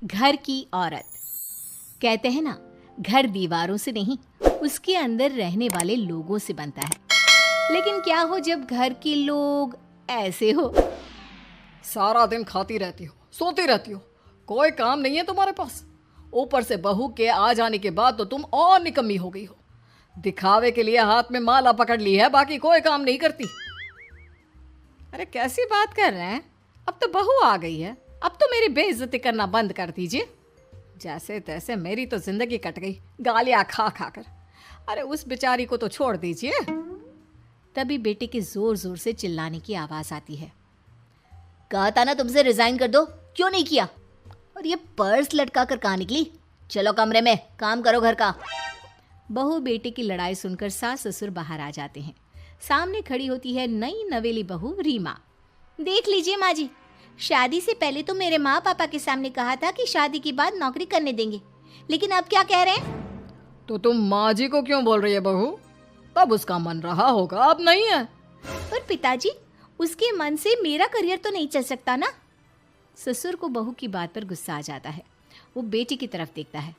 घर की औरत। कहते हैं ना, घर दीवारों से नहीं, उसके अंदर रहने वाले लोगों से बनता है। लेकिन क्या हो जब घर के लोग ऐसे हो? सारा दिन खाती रहती हो, सोती रहती हो, कोई काम नहीं है तुम्हारे पास। ऊपर से बहू के आ जाने के बाद तो तुम और निकम्मी हो गई हो। दिखावे के लिए हाथ में माला पकड़ ली है, बाकी कोई काम नहीं करती। अरे कैसी बात कर रहे हैं? अब तो बहू आ गई है, अब तो मेरी बेइज्जती करना बंद कर दीजिए। जैसे तैसे मेरी तो जिंदगी कट गई गालियां खा खा कर। अरे उस बेचारी को तो छोड़ दीजिए। तभी बेटे के जोर जोर से चिल्लाने की आवाज आती है। कहा था ना तुमसे रिजाइन कर दो, क्यों नहीं किया? और ये पर्स लटका कर कहाँ निकली? चलो कमरे में काम करो घर का। बहू बेटे की लड़ाई सुनकर सास ससुर बाहर आ जाते हैं। सामने खड़ी होती है नई नवेली बहू रीमा। देख लीजिए माँ जी, शादी से पहले तो मेरे माँ पापा के सामने कहा था कि शादी के बाद नौकरी करने देंगे, लेकिन अब क्या कह रहे हैं? तो तुम माँ जी को क्यों बोल रही है बहू? तब उसका मन रहा होगा, अब नहीं है। पर पिताजी, उसके मन से मेरा करियर तो नहीं चल सकता ना। ससुर को बहू की बात पर गुस्सा आ जाता है। वो बेटी की तरफ देखता है।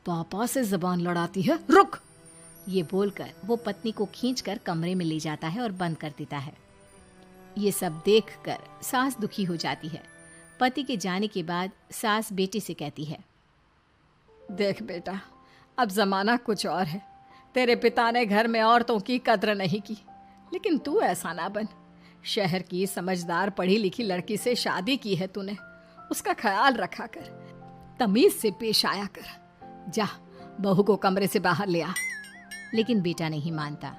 पापा से जबान लड़ाती है, रुक। ये बोलकर वो पत्नी को खींचकर कमरे में ले जाता है और बंद कर देता है। ये सब देखकर सास दुखी हो जाती है। पति के जाने के बाद सास बेटी से कहती है, देख बेटा, अब जमाना कुछ और है। तेरे पिता ने घर में औरतों की कद्र नहीं की, लेकिन तू ऐसा ना बन। शहर की समझदार पढ़ी लिखी लड़की से शादी की है तूने, उसका ख्याल रखा कर, तमीज से पेश आया कर। जा, बहू को कमरे से बाहर ले आ। लेकिन बेटा नहीं मानता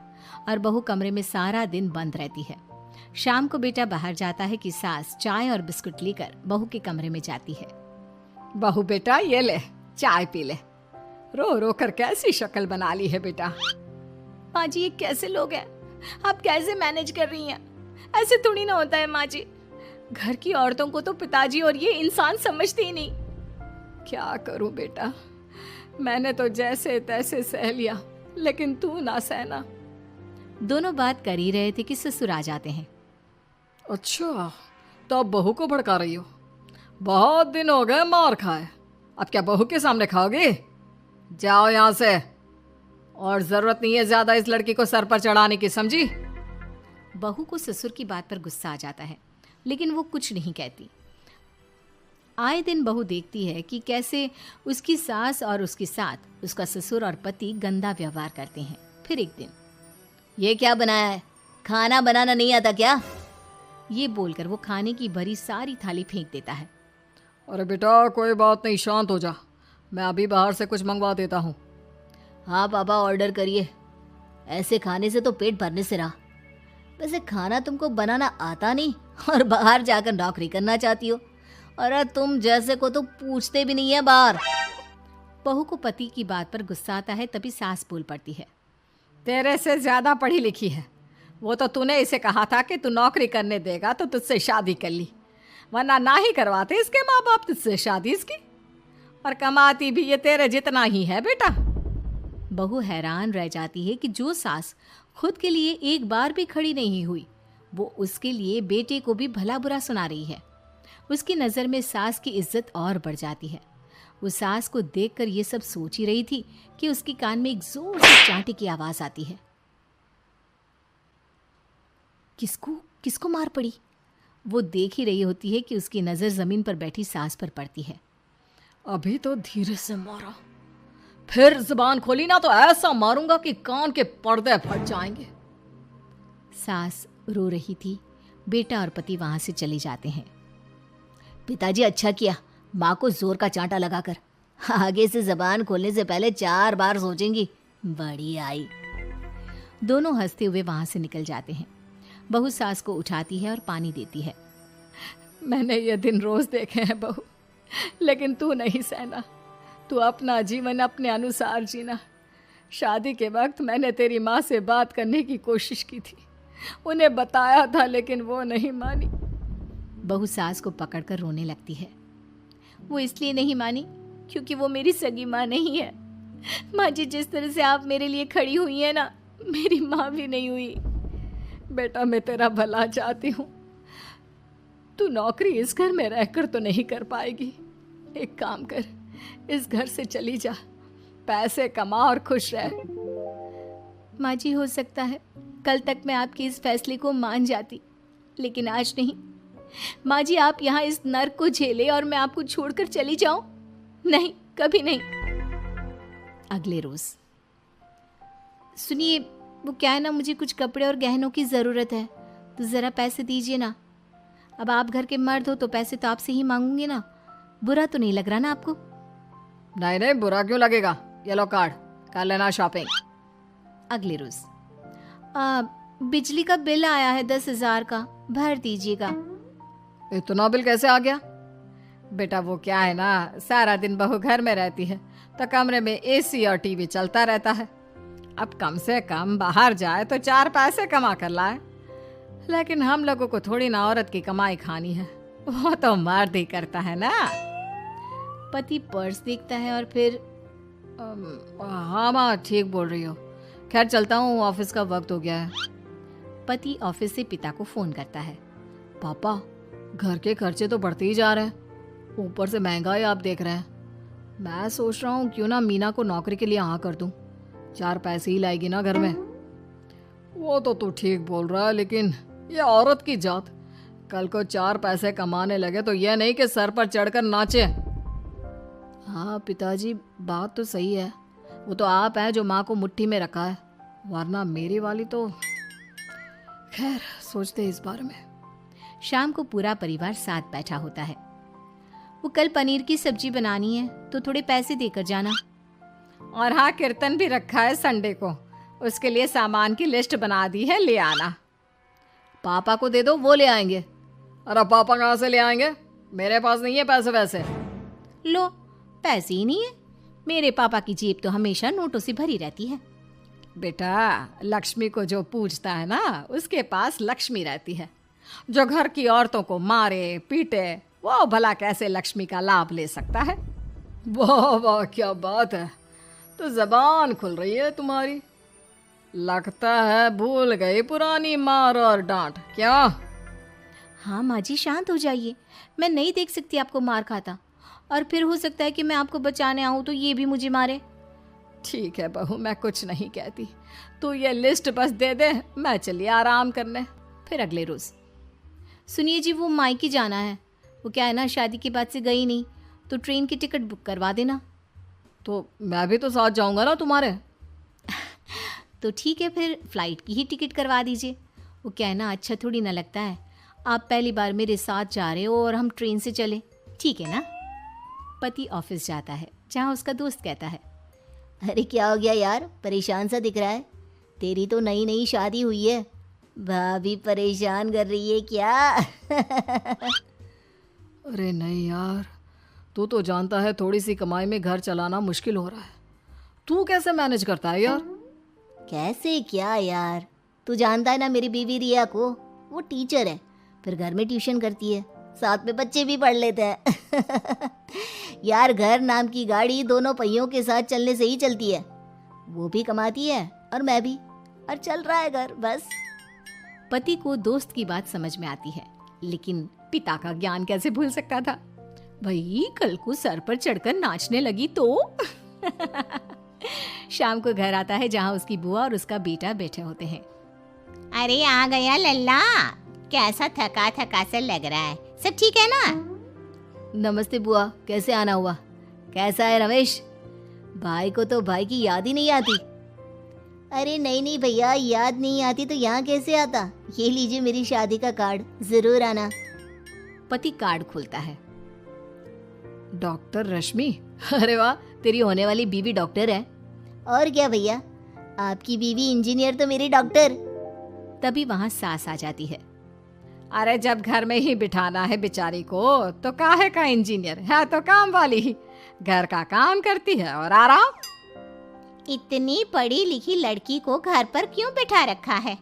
और बहू कमरे में सारा दिन बंद रहती है। शाम को बेटा बाहर जाता है कि सास चाय और बिस्कुट लेकर बहू के कमरे में जाती है। बहू बेटा ये ले, चाय पी ले। रो रो कर कैसी शक्ल बना ली है बेटा। माँ जी, ये कैसे लोग हैं? आप कैसे मैनेज कर रही हैं? ऐसे थोड़ी ना होता है माँ जी। घर की औरतों को तो पिताजी और ये इंसान समझते ही नहीं। क्या करूं बेटा, मैंने तो जैसे तैसे सह लिया, लेकिन तू ना सहना। दोनों बात कर ही रहे थे कि ससुर आ जाते हैं। अच्छा, तो अब बहू को भड़का रही हो? बहुत दिन हो गए मार खाए, अब क्या बहू के सामने खाओगे? जाओ यहाँ से, और जरूरत नहीं है ज्यादा इस लड़की को सर पर चढ़ाने की, समझी? बहू को ससुर की बात पर गुस्सा आ जाता है, लेकिन वो कुछ नहीं कहती। आए दिन बहू देखती है कि कैसे उसकी सास और उसके साथ उसका ससुर और पति गंदा व्यवहार करते हैं। फिर एक दिन, ये क्या बनाया है? खाना बनाना नहीं आता क्या? ये बोलकर वो खाने की भरी सारी थाली फेंक देता है। अरे बेटा कोई बात नहीं, शांत हो जा, मैं अभी बाहर से कुछ मंगवा देता हूँ। हाँ पापा, ऑर्डर करिए। ऐसे खाने से तो पेट भरने से रहा। वैसे खाना तुमको बनाना आता नहीं और बाहर जाकर नौकरी करना चाहती हो। अरे तुम जैसे को तो पूछते भी नहीं है बाहर। बहू को पति की बात पर गुस्सा आता है, तभी सास बोल पड़ती है। तेरे से ज्यादा पढ़ी लिखी है, वो तो तूने इसे कहा था कि तू नौकरी करने देगा तो तुझसे शादी कर ली, वरना ना ही करवाते इसके माँ बाप तुझसे शादी इसकी। और कमाती भी ये तेरे जितना ही है बेटा। बहू हैरान रह जाती है कि जो सास खुद के लिए एक बार भी खड़ी नहीं हुई, वो उसके लिए बेटे को भी भला बुरा सुना रही है। उसकी नज़र में सास की इज्जत और बढ़ जाती है। वो सास को देखकर ये सब सोच ही रही थी कि उसके कान में एक जोर से चांटे की आवाज आती है। किसको किसको मार पड़ी? वो देख ही रही होती है कि उसकी नज़र जमीन पर बैठी सास पर पड़ती है। अभी तो धीरे से मारा, फिर जुबान खोली ना तो ऐसा मारूंगा कि कान के पर्दे फट जाएंगे। सास रो रही थी। बेटा और पति वहां से चले जाते हैं। पिताजी, अच्छा किया माँ को जोर का चांटा लगाकर। आगे से जबान खोलने से पहले 4 बार सोचेंगी। बड़ी आई। दोनों हंसते हुए वहां से निकल जाते हैं। बहू सास को उठाती है और पानी देती है। मैंने ये दिन रोज देखे हैं बहू, लेकिन तू नहीं सहना। तू अपना जीवन अपने अनुसार जीना। शादी के वक्त मैंने तेरी माँ से बात करने की कोशिश की थी, उन्हें बताया था, लेकिन वो नहीं मानी। बहू सास को पकड़कर रोने लगती है। वो इसलिए नहीं मानी क्योंकि वो मेरी सगी माँ नहीं है। माँ जी, जिस तरह से आप मेरे लिए खड़ी हुई हैं ना, मेरी माँ भी नहीं हुई। बेटा मैं तेरा भला चाहती हूँ, तू नौकरी इस घर में रहकर तो नहीं कर पाएगी, एक काम कर, इस घर से चली जा, पैसे कमा और खुश रह। माँ जी, हो सकता है कल तक मैं आपके इस फैसले को मान जाती, लेकिन आज नहीं। माँ जी, आप यहाँ इस नर्क को झेले और मैं आपको छोड़कर चली जाऊं? नहीं, कभी नहीं। अगले रोज, सुनिए, वो क्या है ना, मुझे कुछ कपड़े और गहनों की ज़रूरत है, तो ज़रा पैसे दीजिए ना। अब आप घर के मर्द हो तो पैसे तो आपसे ही मांगूंगे ना, बुरा तो नहीं लग रहा ना आपको? नहीं नहीं, बुरा क्यों लगेगा, ये लो कार्ड, कर लेना शॉपिंग। अगले रोज, बिजली का बिल आया है 10,000 का, भर दीजिएगा। इतना बिल कैसे आ गया? बेटा वो क्या है ना, सारा दिन बहू घर में रहती है तो कमरे में एसी और टीवी चलता रहता है। अब कम से कम बाहर जाए तो 4 पैसे कमा कर लाए, लेकिन हम लोगों को थोड़ी ना औरत की कमाई खानी है, वो तो मर्द ही करता है ना। पति पर्स देखता है और फिर हाँ माँ, ठीक बोल रही हो, खैर चलता हूँ, ऑफिस का वक्त हो गया है। पति ऑफिस से पिता को फोन करता है। पापा, घर के खर्चे तो बढ़ते ही जा रहे हैं, ऊपर से महंगाई आप देख रहे हैं। मैं सोच रहा हूँ क्यों ना मीना को नौकरी के लिए हाँ कर दूँ, 4 पैसे ही लाएगी ना घर में। वो तो तू ठीक बोल रहा है, लेकिन ये औरत की जात, कल को 4 पैसे कमाने लगे तो ये नहीं कि सर पर चढ़कर नाचे। हाँ पिताजी, बात तो सही है, वो तो आप हैं जो माँ को मुट्ठी में रखा है, वरना मेरी वाली तो। खैर, सोचते इस बारे में। शाम को पूरा परिवार साथ बैठा होता है। वो कल पनीर की सब्जी बनानी है तो थोड़े पैसे देकर जाना। और हाँ, कीर्तन भी रखा है संडे को, उसके लिए सामान की लिस्ट बना दी है, ले आना। पापा को दे दो, वो ले आएंगे। अरे पापा कहाँ से ले आएंगे, मेरे पास नहीं है पैसे वैसे। लो, पैसे ही नहीं है? मेरे पापा की जेब तो हमेशा नोटों से भरी रहती है। बेटा, लक्ष्मी को जो पूजता है ना, उसके पास लक्ष्मी रहती है। जो घर की औरतों को मारे पीटे, वो भला कैसे लक्ष्मी का लाभ ले सकता है? वाह वाह, क्या बात है, तो जबान खुल रही है तुम्हारी। लगता है भूल गई पुरानी मार और डांट, क्या? हाँ माँ जी, शांत हो जाइए, मैं नहीं देख सकती आपको मार खाता, और फिर हो सकता है कि मैं आपको बचाने आऊँ तो ये भी मुझे मारे। ठीक है बहू, मैं कुछ नहीं कहती, तू ये लिस्ट बस दे दे, मैं चलिए आराम करने। फिर अगले रोज, सुनिए जी, वो मायके जाना है, वो क्या है ना, शादी के बाद से गई नहीं, तो ट्रेन की टिकट बुक करवा देना। तो मैं भी तो साथ जाऊंगा ना तुम्हारे। तो ठीक है, फिर फ्लाइट की ही टिकट करवा दीजिए। वो क्या है ना, अच्छा थोड़ी ना लगता है, आप पहली बार मेरे साथ जा रहे हो और हम ट्रेन से चले, ठीक है ना? पति ऑफिस जाता है, जहाँ उसका दोस्त कहता है, अरे क्या हो गया यार, परेशान सा दिख रहा है, तेरी तो नई नई शादी हुई है, भाभी परेशान कर रही है क्या? अरे नहीं यार, तू तो जानता है थोड़ी सी कमाई में घर चलाना मुश्किल हो रहा है, तू कैसे मैनेज करता है यार? कैसे क्या यार, तू जानता है ना मेरी बीवी रिया को, वो टीचर है, फिर घर में ट्यूशन करती है, साथ में बच्चे भी पढ़ लेते हैं। यार, घर नाम की गाड़ी दोनों पहियों के साथ चलने से ही चलती है, वो भी कमाती है और मैं भी, और चल रहा है घर बस। पति को दोस्त की बात समझ में आती है, लेकिन पिता का ज्ञान कैसे भूल सकता था? भाई, कल को सर पर चढ़कर नाचने लगी तो। शाम को घर आता है, जहाँ उसकी बुआ और उसका बेटा बैठे होते हैं। अरे आ गया लल्ला, कैसा थका थका सा लग रहा है, सब ठीक है ना? नमस्ते बुआ, कैसे आना हुआ? कैसा है रमेश? भाई को तो भाई की याद ही नहीं आती। अरे नहीं नहीं भैया, याद नहीं आती तो यहाँ कैसे आता, ये लीजिए मेरी शादी का कार्ड, जरूर आना। पति कार्ड खोलता है। डॉक्टर रश्मि? अरे वाह, तेरी होने वाली बीवी डॉक्टर है। और क्या भैया, आपकी बीवी इंजीनियर तो मेरी डॉक्टर। तभी वहाँ सास आ जाती है। अरे जब घर में ही बिठाना है बेचारी को, तो काहे का इंजीनियर है, तो काम वाली ही, घर का काम करती है और आराम। इतनी पढ़ी लिखी लड़की को घर पर क्यों बिठा रखा है?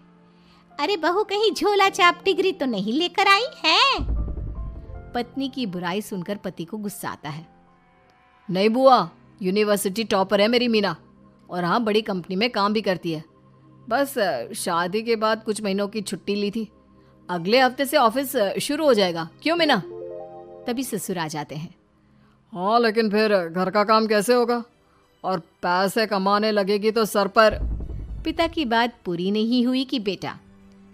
अरे बहू कहीं झोला छाप डिग्री तो नहीं लेकर आई है? पत्नी की बुराई सुनकर पति को गुस्सा आता है। नहीं बुआ, यूनिवर्सिटी टॉपर है मेरी मीना, और हाँ, बड़ी कंपनी में काम भी करती है, बस शादी के बाद कुछ महीनों की छुट्टी ली थी, अगले हफ्ते से ऑफिस शुरू हो जाएगा। क्यों मीना? तभी ससुर आ जाते हैं। हाँ, लेकिन फिर घर का काम कैसे होगा? और पैसे कमाने लगेगी तो सर पर। पिता की बात पूरी नहीं हुई कि बेटा,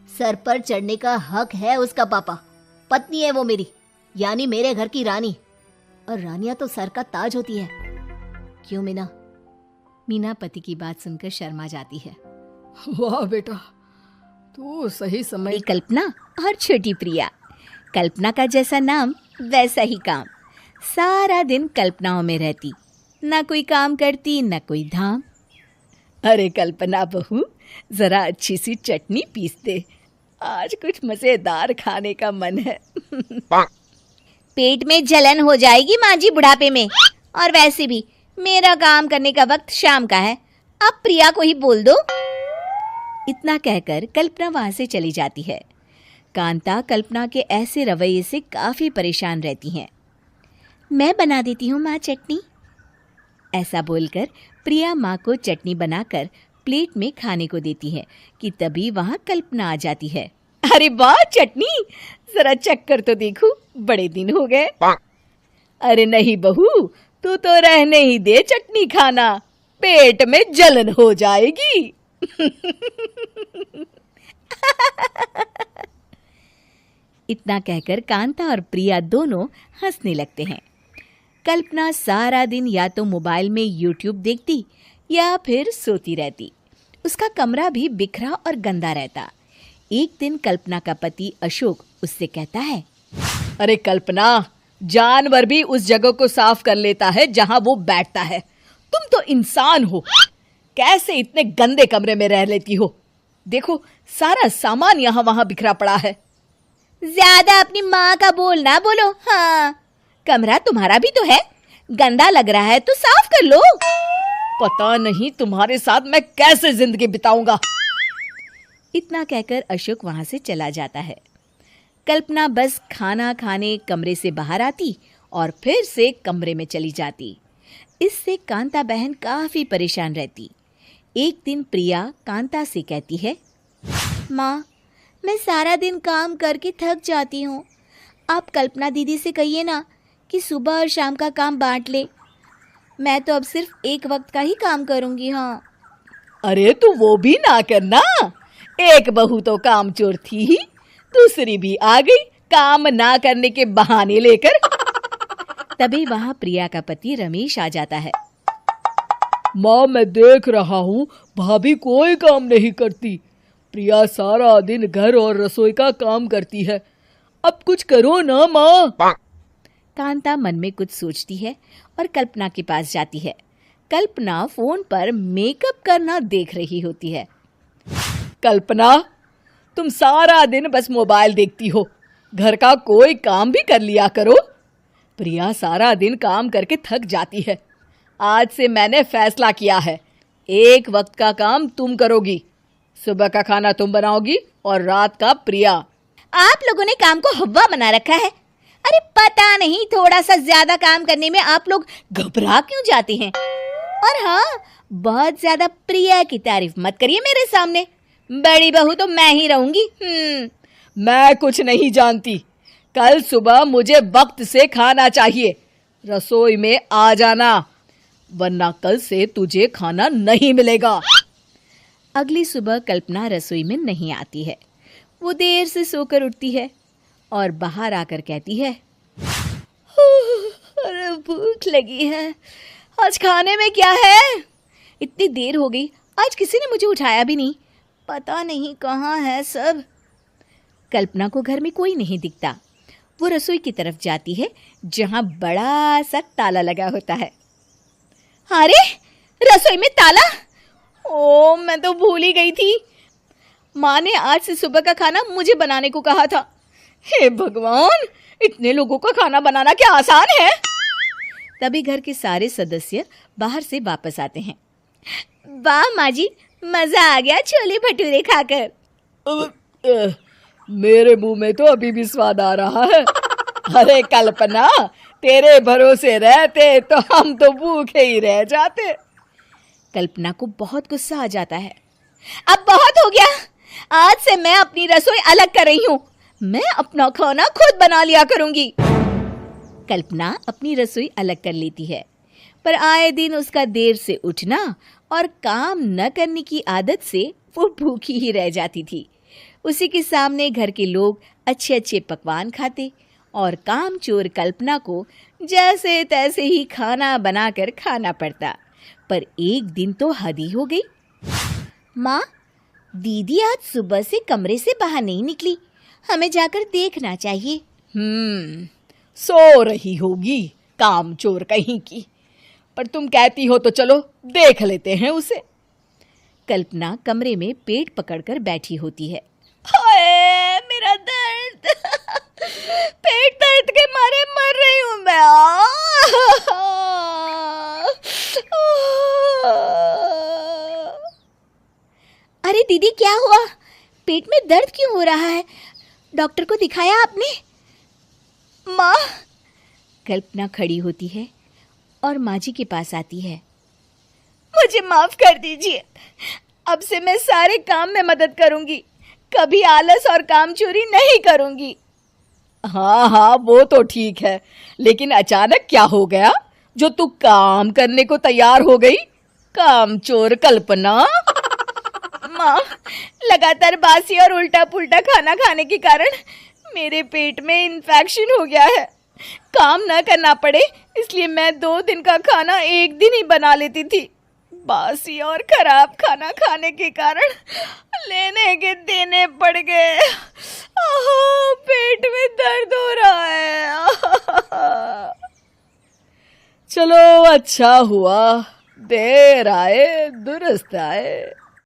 सर पर चढ़ने का हक है उसका पापा। पत्नी है वो मेरी, यानी मेरे घर की रानी। और रानियां तो सर का ताज होती है। क्यों मीना? मीना पति की बात सुनकर शर्मा जाती है। वाह बेटा, तू सही समय। बड़ी कल्पना और छोटी प्रिया। कल्पना का जैसा नाम वैसा ही काम। सारा दिन कल्पनाओं में रहती, ना कोई काम करती ना कोई धाम। अरे कल्पना बहू, जरा अच्छी सी चटनी पीस दे, आज कुछ मजेदार खाने का मन है। पेट में जलन हो जाएगी माँ जी बुढ़ापे में। और वैसे भी मेरा काम करने का वक्त शाम का है, अब प्रिया को ही बोल दो। इतना कहकर कल्पना वहां से चली जाती है। कांता कल्पना के ऐसे रवैये से काफी परेशान रहती हैं। मैं बना देती हूँ माँ चटनी। ऐसा बोलकर प्रिया माँ को चटनी बनाकर प्लेट में खाने को देती है कि तभी वहां कल्पना आ जाती है। अरे वाह चटनी, जरा चख कर तो देखूं, बड़े दिन हो गए। अरे नहीं बहू, तू तो रहने ही दे चटनी खाना, पेट में जलन हो जाएगी। इतना कहकर कांता और प्रिया दोनों हंसने लगते हैं। कल्पना सारा दिन या तो मोबाइल में यूट्यूब देखती या फिर सोती रहती। उसका कमरा भी बिखरा और गंदा रहता। एक दिन कल्पना का पति अशोक उससे कहता है, अरे कल्पना, जानवर भी उस जगह को साफ कर लेता है जहां वो बैठता है, तुम तो इंसान हो, कैसे इतने गंदे कमरे में रह लेती हो? देखो सारा सामान यहाँ वहां बिखरा पड़ा है। ज्यादा अपनी माँ का बोल ना बोलो। हाँ, कमरा तुम्हारा भी तो है, गंदा लग रहा है तो साफ कर लो। पता नहीं तुम्हारे साथ मैं कैसे जिंदगी बिताऊंगा। इतना कहकर अशोक वहां से चला जाता है। कल्पना बस खाना खाने कमरे से बाहर आती और फिर से कमरे में चली जाती। इससे कांता बहन काफी परेशान रहती। एक दिन प्रिया कांता से कहती है, माँ, मैं सारा दिन काम करके थक जाती हूँ। आप कल्पना दीदी से कहिए ना कि सुबह और शाम का काम बांट ले। मैं तो अब सिर्फ एक वक्त का ही काम करूँगी। हाँ। अरे तू वो भी ना करना, एक बहू तो काम चोर थी ही, दूसरी भी आ गई काम ना करने के बहाने लेकर। तभी वहां प्रिया का पति रमेश आ जाता है। माँ, मैं देख रहा हूँ भाभी कोई काम नहीं करती। प्रिया सारा दिन घर और रसोई का काम करती है, अब कुछ करो ना माँ। कांता मन में कुछ सोचती है और कल्पना के पास जाती है। कल्पना फोन पर मेकअप करना देख रही होती है। कल्पना, तुम सारा दिन बस मोबाइल देखती हो, घर का कोई काम भी कर लिया करो। प्रिया सारा दिन काम करके थक जाती है। आज से मैंने फैसला किया है, एक वक्त का काम तुम करोगी, सुबह का खाना तुम बनाओगी और रात का प्रिया। आप लोगों ने काम को हवा बना रखा है। अरे पता नहीं थोड़ा सा ज्यादा काम करने में आप लोग घबरा क्यों जाते हैं। और हाँ, बहुत ज्यादा प्रिया की तारीफ मत करिए मेरे सामने, बड़ी बहू तो मैं ही रहूंगी। मैं कुछ नहीं जानती, कल सुबह मुझे वक्त से खाना चाहिए, रसोई में आ जाना, वरना कल से तुझे खाना नहीं मिलेगा। अगली सुबह कल्पना रसोई में नहीं आती है। वो देर से सोकर उठती है और बाहर आकर कहती है, अरे भूख लगी है, आज खाने में क्या है? इतनी देर हो गई, आज किसी ने मुझे उठाया भी नहीं, पता नहीं कहाँ है सब। कल्पना को घर में कोई नहीं दिखता। वो रसोई की तरफ जाती है जहां बड़ा सा ताला लगा होता है। अरे रसोई में ताला! ओ, मैं तो भूल ही गई थी। माँ ने आज से सुबह का खाना मुझे बनाने को कहा था। हे भगवान, इतने लोगों का खाना बनाना क्या आसान है? तभी घर के सारे सदस्य बाहर से वापस आते हैं। वाह माँ जी, मजा आ गया छोले भटूरे खाकर। मेरे मुंह में तो अभी भी स्वाद आ रहा है। अरे कल्पना, तेरे भरोसे रहते तो हम तो भूखे ही रह जाते। कल्पना को बहुत गुस्सा आ जाता है। अब बहुत हो गया, आज से मैं अपनी रसोई अलग कर रही हूँ, मैं अपना खाना खुद बना लिया करूंगी। कल्पना अपनी रसोई अलग कर लेती है, पर आए दिन उसका देर से उठना और काम न करने की आदत से वो भूखी ही रह जाती थी। उसी के सामने घर के लोग अच्छे अच्छे पकवान खाते और कामचोर कल्पना को जैसे तैसे ही खाना बनाकर खाना पड़ता। पर एक दिन तो हद ही हो गई। माँ, दीदी आज सुबह से कमरे से बाहर नहीं निकली, हमें जाकर देखना चाहिए। सो रही होगी कामचोर कहीं की, पर तुम कहती हो तो चलो देख लेते हैं उसे। कल्पना कमरे में पेट पकड़कर बैठी होती है। हाय मेरा दर्द, पेट दर्द के मारे मर रही हूं मैं। अरे दीदी, क्या हुआ? पेट में दर्द क्यों हो रहा है? डॉक्टर को दिखाया आपने? माँ, कल्पना खड़ी होती है और माँ जी के पास आती है। मुझे माफ कर दीजिए, अब से मैं सारे काम में मदद करूंगी, कभी आलस और काम चोरी नहीं करूंगी। हाँ, वो तो ठीक है, लेकिन अचानक क्या हो गया जो तू काम करने को तैयार हो गई? कामचोर कल्पना। माँ, लगातार बासी और उल्टा पुल्टा खाना खाने के कारण मेरे पेट में इन्फेक्शन हो गया है। काम न करना पड़े इसलिए मैं 2 दिन का खाना एक दिन ही बना लेती थी। बासी और खराब खाना खाने के कारण लेने के देने पड़ गए। पेट में दर्द हो रहा है। चलो अच्छा हुआ, देर आए दुरुस्त आए।